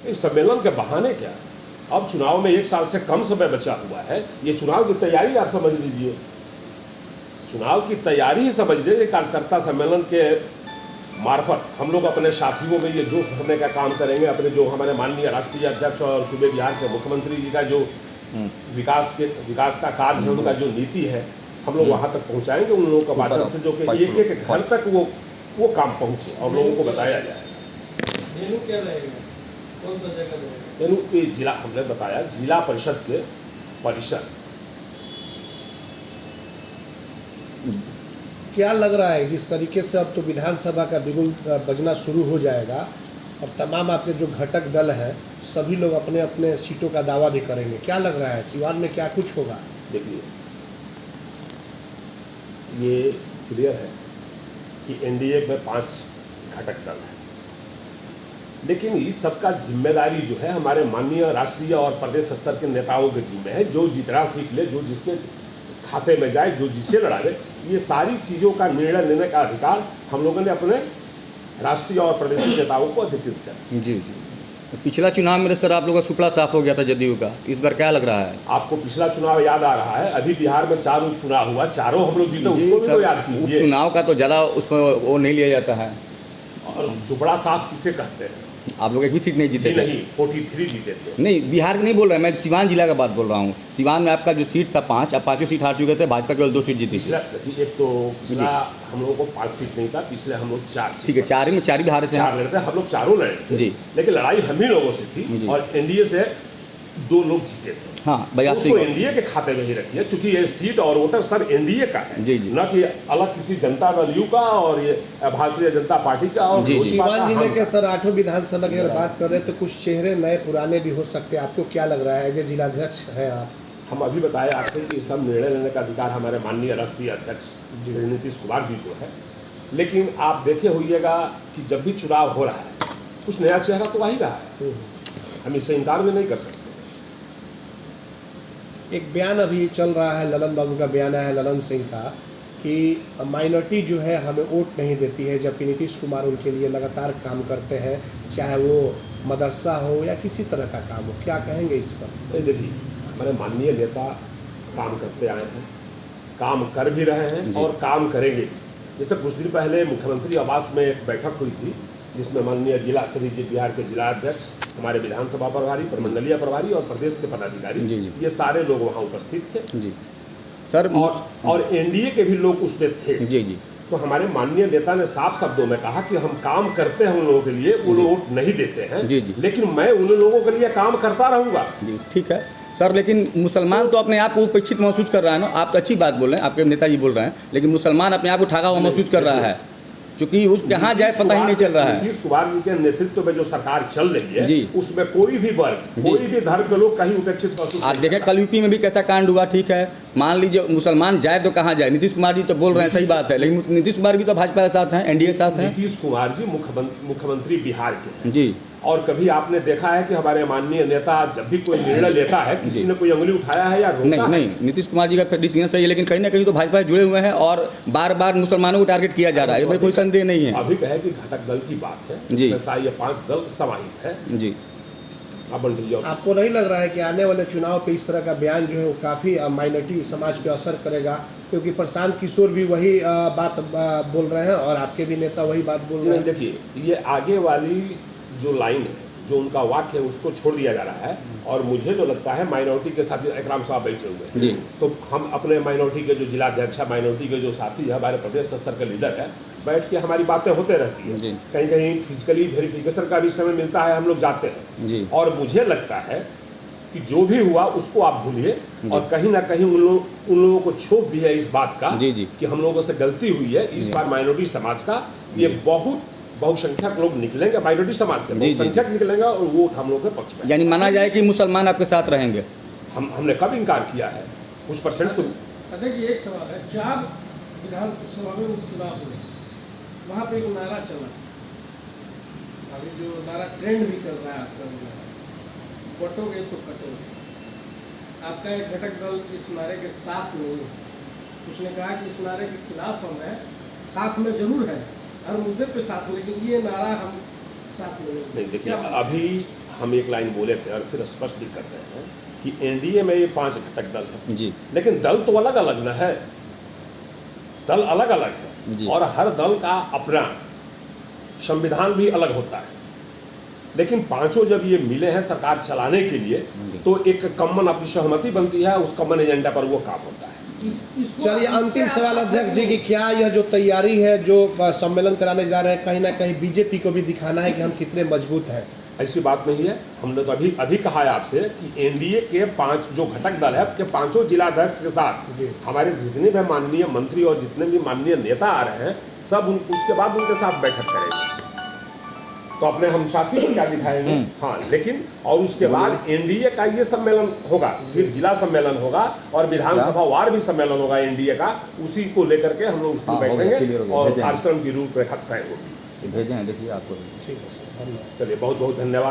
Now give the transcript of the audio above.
इस सम्मेलन के बहाने क्या? अब चुनाव में 1 साल से कम समय बचा हुआ है, ये चुनाव की तैयारी आप समझ लीजिए। चुनाव की तैयारी ही समझ लीजिए। कार्यकर्ता सम्मेलन के मार्फत हम लोग अपने साथियों में ये जोश भरने का काम करेंगे। अपने जो हमारे माननीय राष्ट्रीय अध्यक्ष और सूबे बिहार के मुख्यमंत्री जी का जो विकास का कार्य है, उनका जो नीति है, हम लोग वहाँ तक पहुँचाएंगे उन लोगों के माध्यम से, जो कि एक एक घर तक वो काम पहुँचे और लोगों को बताया जाए। क्या रहेगा, कौन सा जगह रहेगा? तेनू ये जिला, हमने बताया जिला परिषद के परिसर। क्या लग रहा है जिस तरीके से अब तो विधानसभा का बिगुल बजना शुरू हो जाएगा और तमाम आपके जो घटक दल हैं सभी लोग अपने अपने सीटों का दावा भी करेंगे, क्या लग रहा है सिवान में क्या कुछ होगा? देखिए, ये क्लियर है कि एनडीए में 5 घटक दल हैं, लेकिन इस सबका जिम्मेदारी जो है हमारे माननीय राष्ट्रीय और प्रदेश स्तर के नेताओं के जिम्मे है। जो जितना सीट ले, जो जिसके खाते में जाए, जो जिसे लड़ावे, ये सारी चीज़ों का निर्णय लेने का अधिकार हम लोगों ने अपने राष्ट्रीय और प्रदेशी नेताओं को अधिकृत किया। जी जी। पिछला चुनाव में सर आप लोगों का सुपड़ा साफ हो गया था जदयू का, इस बार क्या लग रहा है आपको? पिछला चुनाव याद आ रहा है? अभी बिहार में 4 उपचुनाव हुआ, चारों हम लोग जीते, उसको भी तो याद कीजिए। चुनाव का तो ज़्यादा उसमें वो नहीं लिया जाता है। और सुपड़ा साफ किसे कहते हैं? आप लोग एक भी सीट नहीं जीते थे? नहीं, 43 जीते थे। नहीं, बिहार नहीं बोल रहा है, मैं सिवान जिला का बात बोल रहा हूँ। सिवान में आपका जो सीट था 5, आप 5 सीट हार चुके थे, भाजपा केवल 2 सीट जीती थी। एक तो पिछला हम लोगों को 5 सीट नहीं था, पिछले हम लोग 4 सीट। ठीक है, 4 में 4 भी हारे थे। 4 लड़े थे, हम लोग चारों लड़े थे जी, लेकिन लड़ाई हम ही लोगों से थी और एनडीए से 2 लोग जीते थे। हाँ, 82 उसको एनडीए के खाते में ही रखिए, चूंकि ये सीट और वोटर सब एनडीए का है जी जी, न कि अलग किसी जनता दल यू का और ये भारतीय जनता पार्टी का। और सीवान जिले के सर 8 विधानसभा की अगर बात कर रहे हैं तो कुछ चेहरे नए पुराने भी हो सकते हैं, आपको क्या लग रहा है? जो जिलाध्यक्ष है आप, हम अभी बताए आपसे कि सब निर्णय लेने का अधिकार हमारे माननीय राष्ट्रीय अध्यक्ष श्री नीतीश कुमार जी को है, लेकिन आप देखे होइएगा कि जब भी चुनाव हो रहा है कुछ नया चेहरा तो आ ही रहा है, हम इससे इनकार भी नहीं कर सकते। एक बयान अभी चल रहा है, ललन बाबू का बयान है, ललन सिंह का, कि माइनॉरिटी जो है हमें वोट नहीं देती है, जबकि नीतीश कुमार उनके लिए लगातार काम करते हैं, चाहे वो मदरसा हो या किसी तरह का काम हो। क्या कहेंगे इस पर? देखिए, हमारे माननीय नेता काम करते आए हैं, काम कर भी रहे हैं और काम करेंगे। जैसे कुछ दिन पहले मुख्यमंत्री आवास में एक बैठक हुई थी, जिसमें माननीय जिला सभी बिहार के जिला अध्यक्ष, हमारे विधानसभा प्रभारी, प्रमंडलीय प्रभारी और प्रदेश के पदाधिकारी, ये सारे लोग वहाँ उपस्थित थे जी सर, और एनडीए के भी लोग उसमें थे जी जी। तो हमारे माननीय नेता ने साफ शब्दों में कहा कि हम काम करते हैं उन लोगों के लिए, वो लोग वोट नहीं देते हैं जी जी, लेकिन मैं उन लोगों के लिए काम करता रहूँगा। जी ठीक है सर, लेकिन मुसलमान तो अपने आप को उपेक्षित महसूस कर रहा है ना। आप अच्छी बात बोल रहे हैं, आपके नेताजी बोल रहे हैं, लेकिन मुसलमान अपने आप को ठगा हुआ महसूस कर रहा है, क्योंकि उस कहाँ जाए पता ही नहीं चल रहा है। नीतीश कुमार जी के नेतृत्व में जो सरकार चल रही है जी, उसमें कोई भी वर्ग, कोई भी धर्म के लोग कहीं उपेक्षित महसूस। आप देखें कल यूपी में भी कैसा कांड हुआ, ठीक है, मान लीजिए मुसलमान जाए तो कहाँ जाए। नीतीश कुमार जी तो बोल रहे हैं, सही बात है, लेकिन नीतीश कुमार भी तो भाजपा के साथ हैं, एनडीए के साथ हैं। नीतीश कुमार जी मुख्यमंत्री बिहार के हैं जी, और कभी आपने देखा है कि हमारे माननीय नेता जब भी कोई निर्णय लेता है किसी ने कोई उंगली उठाया है या रोका? नहीं, नीतीश कुमार जी का डिसीजन सही है, लेकिन कहीं ना कहीं तो भाजपा से जुड़े हुए हैं और बार बार मुसलमानों को टारगेट किया जा रहा है, इसमें कोई संदेह नहीं है। अभी कहे कि घटक दल की बात है जी, ये 5 दल समाहित है जी। आपको नहीं लग रहा है कि आने वाले चुनाव पे इस तरह का बयान जो है वो काफ़ी माइनॉरिटी समाज पे असर करेगा? क्योंकि प्रशांत किशोर भी वही बात बोल रहे हैं और आपके भी नेता वही बात बोल रहे हैं। देखिए, ये आगे वाली जो लाइन है, जो उनका वाक्य है, उसको छोड़ दिया जा रहा है और मुझे जो लगता है माइनॉरिटी के साथ एकराम साहब बैठे हुए हैं, तो हम अपने माइनॉरिटी के जो जिलाध्यक्ष, माइनॉरिटी के जो साथी है, हमारे प्रदेश स्तर के लीडर है, बैठ के हमारी बातें होते रहती है। कहीं कहीं फिजिकली वेरिफिकेशन का भी समय मिलता है, हम लोग जाते हैं और मुझे लगता है कि जो भी हुआ उसको आप भूलिए और कहीं ना कहीं उन लोगों को क्षोभ भी है इस बात का कि हम लोगों से गलती हुई है। इस बार माइनॉरिटी समाज का ये बहुसंख्यक लोग निकलेंगे, माइनॉरिटी समाज के बहुसंख्यक निकलेंगे और वो हम लोग के पक्ष में, यानी माना जाए कि मुसलमान आपके साथ रहेंगे। हमने कब इनकार किया है? कुछ परसेंट तो। देखिए, एक सवाल है, 4 विधानसभा में उपचुनाव हुए, वहाँ पे एक नारा चला, अभी जो नारा ट्रेंड भी कर रहा है आपका, बटोगे तो कटोगे। आपका एक घटक दल इस नारे के साथ नहीं है, उसने कहा कि इस नारे के खिलाफ हम हैं, साथ में जरूर है हर मुद्दे पे साथ, लेकिन ये नारा हम साथ में नहीं। देखिए, अभी हम एक लाइन बोले थे और फिर स्पष्ट भी कर रहे हैं कि एनडीए में ये 5 घटक दल है जी लेकिन दल तो अलग अलग न है, दल अलग अलग जी। है और हर दल का अपना संविधान भी अलग होता है। लेकिन पांचों जब ये मिले हैं सरकार चलाने के लिए तो एक कॉमन अपनी सहमति बनती है, उस कॉमन एजेंडा पर वो काम होता है। इसको चलिए अंतिम सवाल अध्यक्ष जी कि क्या यह जो तैयारी है जो सम्मेलन कराने जा रहे हैं कहीं ना कहीं बीजेपी को भी दिखाना है कि हम कितने मजबूत हैं? ऐसी बात नहीं है। हमने तो अभी कहा है आपसे कि एनडीए के 5 जो घटक दल है के 5 जिलाध्यक्ष के साथ जी। हमारे जितने भी माननीय मंत्री और जितने भी माननीय नेता आ रहे हैं सब उसके बाद उनके साथ बैठक करेंगे। तो अपने हम साथी को क्या दिखाएंगे? हाँ, लेकिन और उसके बाद एनडीए का ये सम्मेलन होगा, फिर जिला सम्मेलन होगा और विधानसभा वार भी सम्मेलन होगा एनडीए का। उसी को लेकर के हम लोग उस पर बैठेंगे और कार्यक्रम की रूपरेखा तय होगी। भेजे हैं, देखिए आपको। ठीक है सर, धन्यवाद। चलिए बहुत बहुत धन्यवाद।